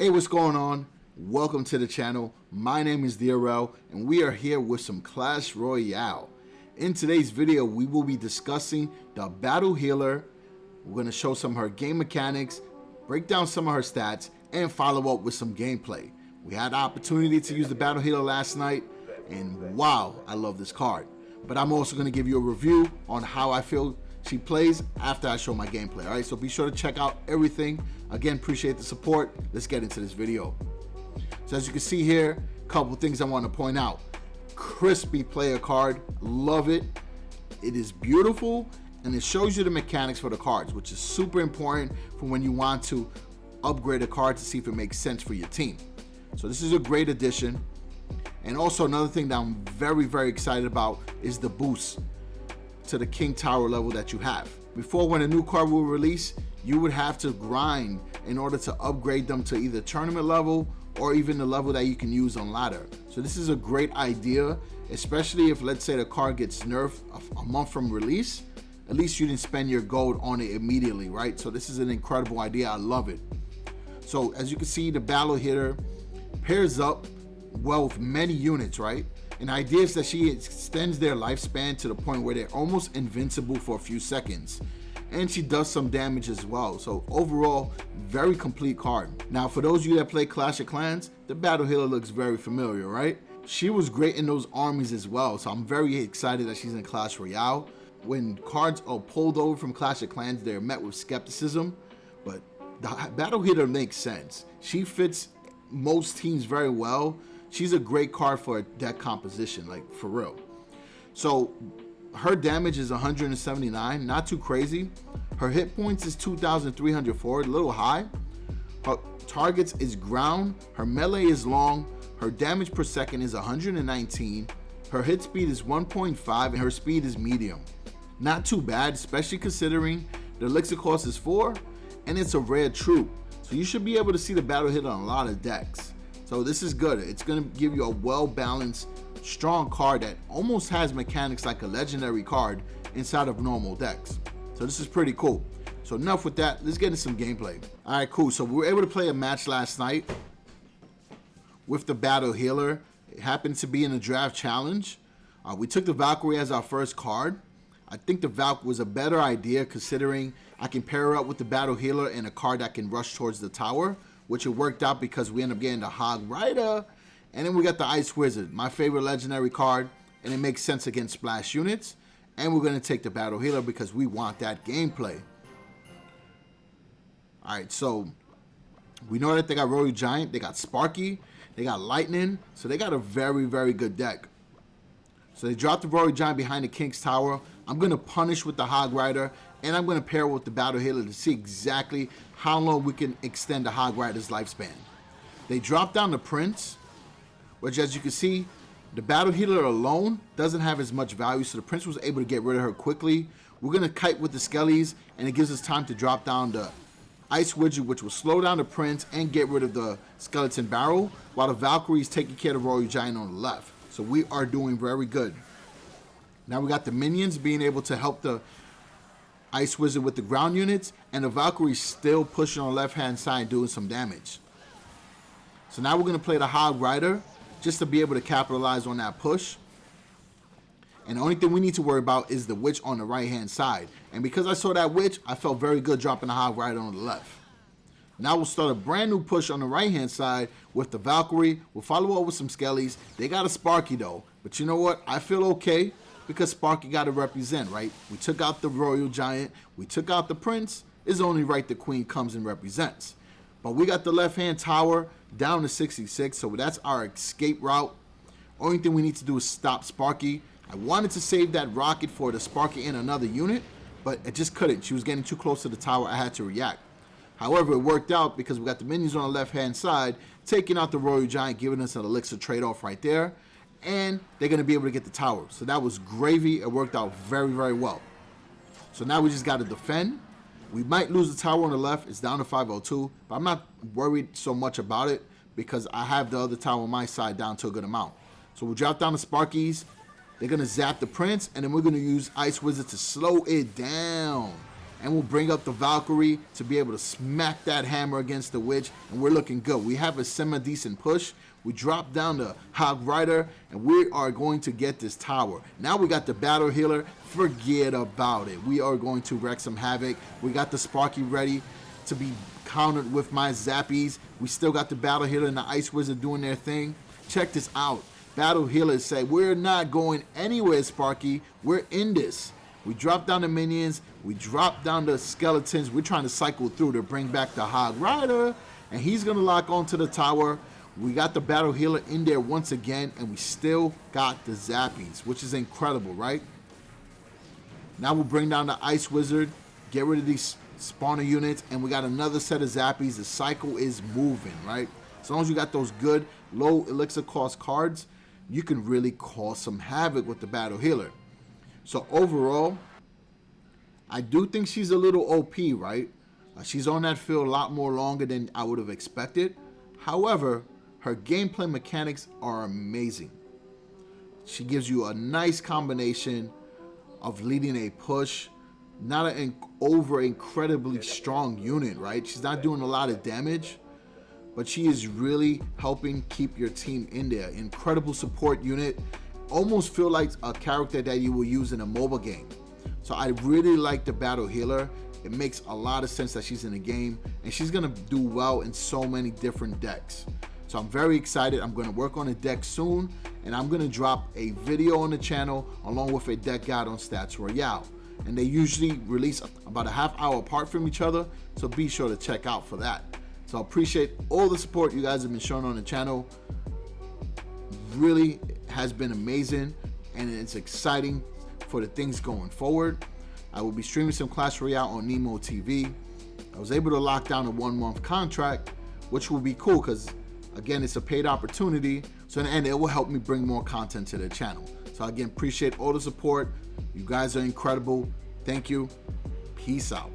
Hey, what's going on? Welcome to the channel. My name is DaRealLegend and we are here with some Clash Royale. In today's video, we will be discussing the Battle Healer. We're going to show some of her game mechanics, break down some of her stats, and follow up with some gameplay. We had the opportunity to use the Battle Healer last night, and wow, I love this card. But I'm also going to give you a review on how I feel she plays after I show my gameplay. All right, so be sure to check out everything. Again, appreciate the support. Let's get into this video. So as you can see here, a couple things I want to point out. Crispy player card, love it. It is beautiful and it shows you the mechanics for the cards, which is super important for when you want to upgrade a card to see if it makes sense for your team. So this is a great addition. And also another thing that I'm very excited about is the boost to the King Tower level that you have. Before, when a new card will release, you would have to grind in order to upgrade them to either tournament level or even the level that you can use on ladder. So this is a great idea, especially if, let's say, the card gets nerfed a month from release. At least you didn't spend your gold on it immediately, right? So this is an incredible idea. I love it. So as you can see, the Battle Healer pairs up well with many units, right? And the idea is that she extends their lifespan to the point where they're almost invincible for a few seconds. And she does some damage as well. So overall, very complete card. Now, for those of you that play Clash of Clans, the Battle Healer looks very familiar, right? She was great in those armies as well. So I'm very excited that she's in Clash Royale. When cards are pulled over from Clash of Clans, they're met with skepticism. But the Battle Healer makes sense. She fits most teams very well. She's a great card for a deck composition, like for real. So her damage is 179, not too crazy. Her hit points is 2,304, a little high. Her targets is ground. Her melee is long. Her damage per second is 119. Her hit speed is 1.5 and her speed is medium. Not too bad, especially considering the elixir cost is 4 and it's a rare troop. So you should be able to see the Battle Healer on a lot of decks. So this is good. It's going to give you a well-balanced, strong card that almost has mechanics like a legendary card inside of normal decks. So this is pretty cool. So enough with that. Let's get into some gameplay. All right, cool. So we were able to play a match last night with the Battle Healer. It happened to be in a draft challenge. We took the Valkyrie as our first card. I think the Valk was a better idea considering I can pair her up with the Battle Healer and a card that can rush towards the tower, which it worked out because we ended up getting the Hog Rider, and then we got the Ice Wizard, my favorite legendary card, and it makes sense against splash units. And we're going to take the Battle Healer because we want that gameplay. All right, so we know that they got Royal Giant, they got Sparky, they got Lightning, so they got a very good deck. So they dropped the Royal Giant behind the King's Tower. I'm going to punish with the Hog Rider, and I'm going to pair with the Battle Healer to see exactly how long we can extend the Hog Rider's lifespan. They dropped down the Prince, which, as you can see, the Battle Healer alone doesn't have as much value, so the Prince was able to get rid of her quickly. We're going to kite with the Skellies, and it gives us time to drop down the Ice Wizard, which will slow down the Prince and get rid of the Skeleton Barrel, while the Valkyrie is taking care of the Royal Giant on the left. So we are doing very good. Now we got the minions being able to help the Ice Wizard with the ground units, and the Valkyrie still pushing on the left-hand side doing some damage. So now we're going to play the Hog Rider just to be able to capitalize on that push. And the only thing we need to worry about is the Witch on the right-hand side. And because I saw that Witch, I felt very good dropping the Hog Rider on the left. Now we'll start a brand new push on the right-hand side with the Valkyrie. We'll follow up with some Skellies. They got a Sparky though. But you know what? I feel okay because Sparky got to represent, right? We took out the Royal Giant. We took out the Prince. It's only right the Queen comes and represents. But we got the left-hand tower down to 66. So that's our escape route. Only thing we need to do is stop Sparky. I wanted to save that rocket for the Sparky in another unit, but I just couldn't. She was getting too close to the tower. I had to react. However, it worked out because we got the minions on the left-hand side, taking out the Royal Giant, giving us an elixir trade-off right there. And they're going to be able to get the tower. So that was gravy. It worked out very well. So now we just got to defend. We might lose the tower on the left. It's down to 502. But I'm not worried so much about it because I have the other tower on my side down to a good amount. So we'll drop down the Sparkies. They're going to zap the Prince. And then we're going to use Ice Wizard to slow it down. And we'll bring up the Valkyrie to be able to smack that hammer against the witch, and we're looking good. We have a semi-decent push. We drop down the Hog Rider, and we are going to get this tower. Now we got the Battle Healer. Forget about it. We are going to wreak some havoc. We got the Sparky ready to be countered with my Zappies. We still got the Battle Healer and the Ice Wizard doing their thing. Check this out. Battle Healers say, we're not going anywhere, Sparky. We're in this. We drop down the minions. We drop down the skeletons. We're trying to cycle through to bring back the Hog Rider. And he's going to lock onto the tower. We got the Battle Healer in there once again. And we still got the Zappies, which is incredible, right? Now we'll bring down the Ice Wizard. Get rid of these spawner units. And we got another set of Zappies. The cycle is moving, right? As long as you got those good low elixir cost cards, you can really cause some havoc with the Battle Healer. So overall, I do think she's a little OP, right? She's on that field a lot more longer than I would have expected. However, her gameplay mechanics are amazing. She gives you a nice combination of leading a push, not an incredibly strong unit, right? She's not doing a lot of damage, but she is really helping keep your team in there. Incredible support unit. Almost feel like a character that you will use in a mobile game. So I really like the Battle Healer. It makes a lot of sense that she's in the game, and she's gonna do well in so many different decks. So I'm very excited. I'm gonna work on a deck soon, and I'm gonna drop a video on the channel along with a deck guide on Stats Royale. And they usually release about a half hour apart from each other, so be sure to check out for that. So I appreciate all the support you guys have been showing on the channel. Really has been amazing, and it's exciting for the things going forward. I will be streaming some Clash Royale on Nemo TV. I was able to lock down a 1-month contract, which will be cool because, again, it's a paid opportunity. So in the end, it will help me bring more content to the channel. So again, appreciate all the support. You guys are incredible. Thank you. Peace out.